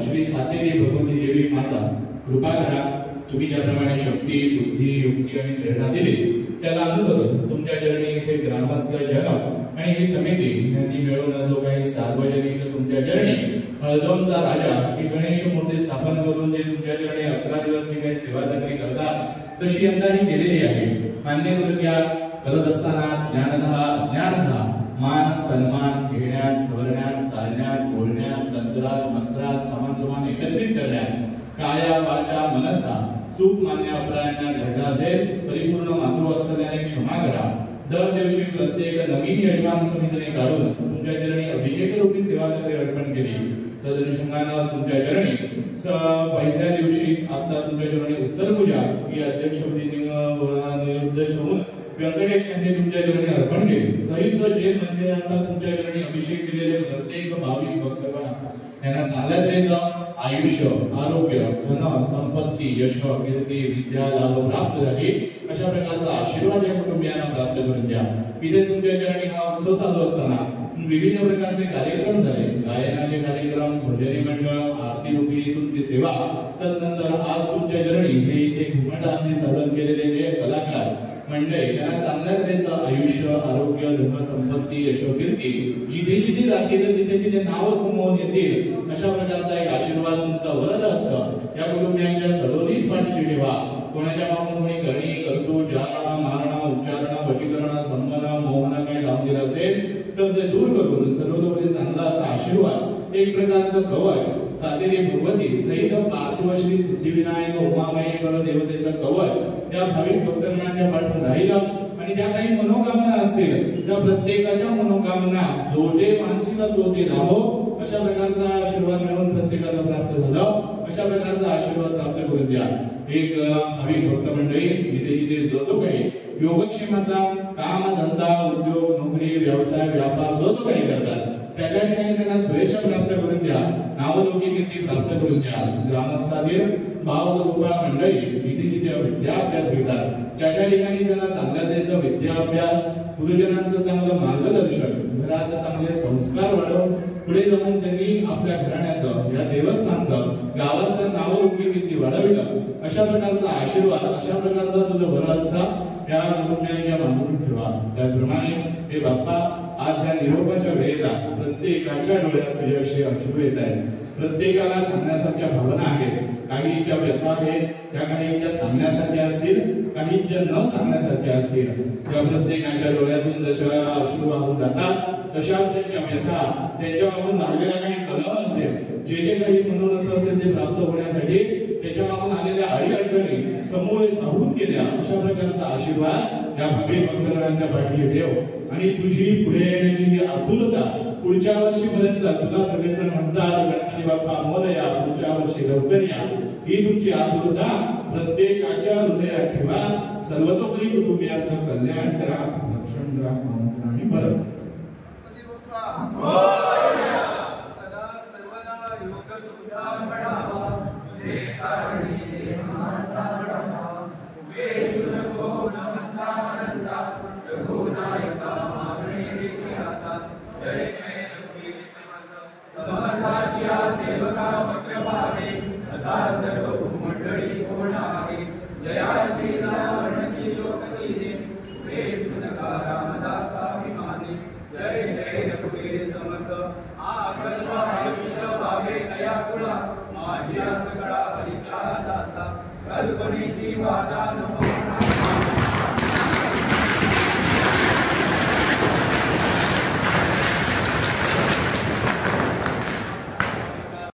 श्री सातेरी भगवती देवी माता कृपा करा। तुम्ही ज्याप्रमाणे शक्ती, बुद्धी, युक्ती आणि प्रेरणा दिली त्याला अनुसरून तुमच्या चरणी इथे ग्रामस्थ जन आणि ही समिती यांनी मिळून जो काही सार्वजनिक तुमच्या चरणी हळदोनचा राजा ही गणेश मूर्ती स्थापन करून जे तुमच्या चरणी 11 दिवस ही काही सेवा चाकरी करतात तशी यंदा ही केलेली आहे। मान्य करून घ्या। करत असताना ज्ञानधा मान सन्मान घेण्यात, सवरण्यात, चालण्यात, बोलण्यात, तंत्रात, मंत्रात, सामान एकत्रित करण्यात, काया वाचा मनसा चूक मान्य अपरायांना घडला असेल परिपूर्ण मातृवात्सल्याने क्षमा करा। दर दिवशी प्रत्येक नवीन यजमान समितीने काढून तुमच्या चरणी अभिषेक रूपी सेवा चक्री अर्पण केली। तदनुषंगाने तुमच्या चरणी पहिल्या दिवशी आता तुमच्या चरणी उत्तर पूजा ही अध्यक्षपदी नियुक्त होऊन व्यंकटेश यांनी तुमच्या चरणी अर्पण केले। सहित जे मंदिरांना तुमच्या चरणी अभिषेक केलेले प्रत्येक भाविक भक्तगण यांना चांगल्या तऱ्हेचं आयुष्य, आरोग्य, धन, संपत्ती, यश, कीर्ती, विद्या लाभ प्राप्त झाली अशा प्रकारचा आशीर्वाद या कुटुंबियांना प्राप्त करून द्या। इथे तुमच्या चरणी हा उत्सव चालू असताना विविध प्रकारचे कार्यक्रम झाले। गायनाचे कार्यक्रम, भजनी मंडळ, आरती रूपी तुमची सेवा, तदनंतर आज तुमच्या चरणी हे इथे घुमटांनी सादर केलेले जे कलाकार मंडळी त्यांना चांगल्या तऱ्हेचं आयुष्य, आरोग्य, धन, संपत्ती, यश, कीर्ती जिथे जिथे जातील तिथे तिथे नाव कमवून येतील अशा प्रकारचा एक आशीर्वाद तुमचा वरद असतं। या कुटुंबियांच्या सदोदित पाठीशी ठेवा। कोणाच्या मागून कोणी करणी, कर्तृत्व, जाणा, मारणा, उच्चारणा, वशीकरणा, संमना, मोहना काही लावून दिलं असेल तर ते दूर करून सर्वतोपरी चांगला असा आशीर्वाद एक प्रकारचं कवच सातेरी भगवती सहित पार्थिव श्री सिद्धिविनायक उमामहेश्वर देवतेचं कवच त्या भाविक भक्तांच्या पाठून राहिलं आणि ज्या काही मनोकामना असतील त्या प्रत्येकाच्या मनोकामना जो जे मानसिक तो ते राहो अशा प्रकारचा आशीर्वाद मिळून प्रत्येकाचा प्राप्त झालं अशा प्रकारचा आशीर्वाद प्राप्त करून द्या। एक भाविक भक्त मंडळी जिथे जिथे जो काही योगक्षेमाचा काम, धंदा, उद्योग, नोकरी, व्यवसाय, व्यापार जो काही करतात त्या ठिकाणी त्यांना सुयश प्राप्त करून द्या, नावलौकिक कीर्ती प्राप्त करून द्या। ग्रामस्थातील भाव कृपा मंडळी जिथे जिथे विद्याभ्यास घेतात त्या ठिकाणी त्यांना चांगल्या तऱ्हेचा विद्याभ्यास, गुरुजनांचं चांगलं मार्गदर्शन, घरात चांगले संस्कार वाढवून पुढे जाऊन त्यांनी आपल्या घराण्याचं, या देवस्थानचं, गावाचं नावलौकिक कीर्ती वाढविलं अशा प्रकारचा आशीर्वाद, अशा प्रकारचा तुझं वर असता त्या कुटुंबियांच्या मागून ठेवा। त्याप्रमाणे हे बाप्पा आज या निरोपाच्या वेळेला प्रत्येकाच्या डोळ्यात तुझ्याविषयी अश्रू येत आहेत। प्रत्येकाला सांगण्यासारख्या भावना आहेत, काहींच्या व्यथा आहेत त्या काहींच्या सांगण्यासारख्या असतील, काहींच्या न सांगण्यासारख्या असतील। त्या प्रत्येकाच्या डोळ्यातून जशा अश्रू वाहून जातात तशाच त्यांच्या व्यथा, त्यांच्या मागून लागलेला काही कलह असेल, जे जे काही मनोरथ असेल ते प्राप्त होण्यासाठी त्याच्या मागून आलेल्या अडीअडचणी समूळ वाहून गेल्या अशा प्रकारचा आशीर्वाद या भाविक भक्तगणांच्या पाठीशी ठेव आणि तुझी पुढे येण्याची ही आतुरता पुढच्या वर्षीपर्यंत तुला सगळेजण म्हणतात गणपती बाप्पा मोरया, पुढच्या वर्षी लवकर या, ही तुमची आतुरता प्रत्येकाच्या हृदयात ठेवा। सर्वतोपरी कुटुंबियांचं कल्याण करा, रक्षण करा आणि परत सदा सर्वदा योग तुझा बढावा, जे कारणी माझा बढावा, वेश नको न म्हणता म्हणता रघुनायका मागणे देखी आता। जय जय रघुवीर समर्थ समर्थाच्या सेवका वक्र भावे, असा सर्व मंडळी कोण आहे। जयाची नावर्णकी लोककीने, वेश नका रामदासाभिमानी। जय जय रघुवीर समर्थ आकल्प आयुष्य भावे दयाकुळा, माझी आस कळा परिचारा दासा, कल्पनेची वादा नको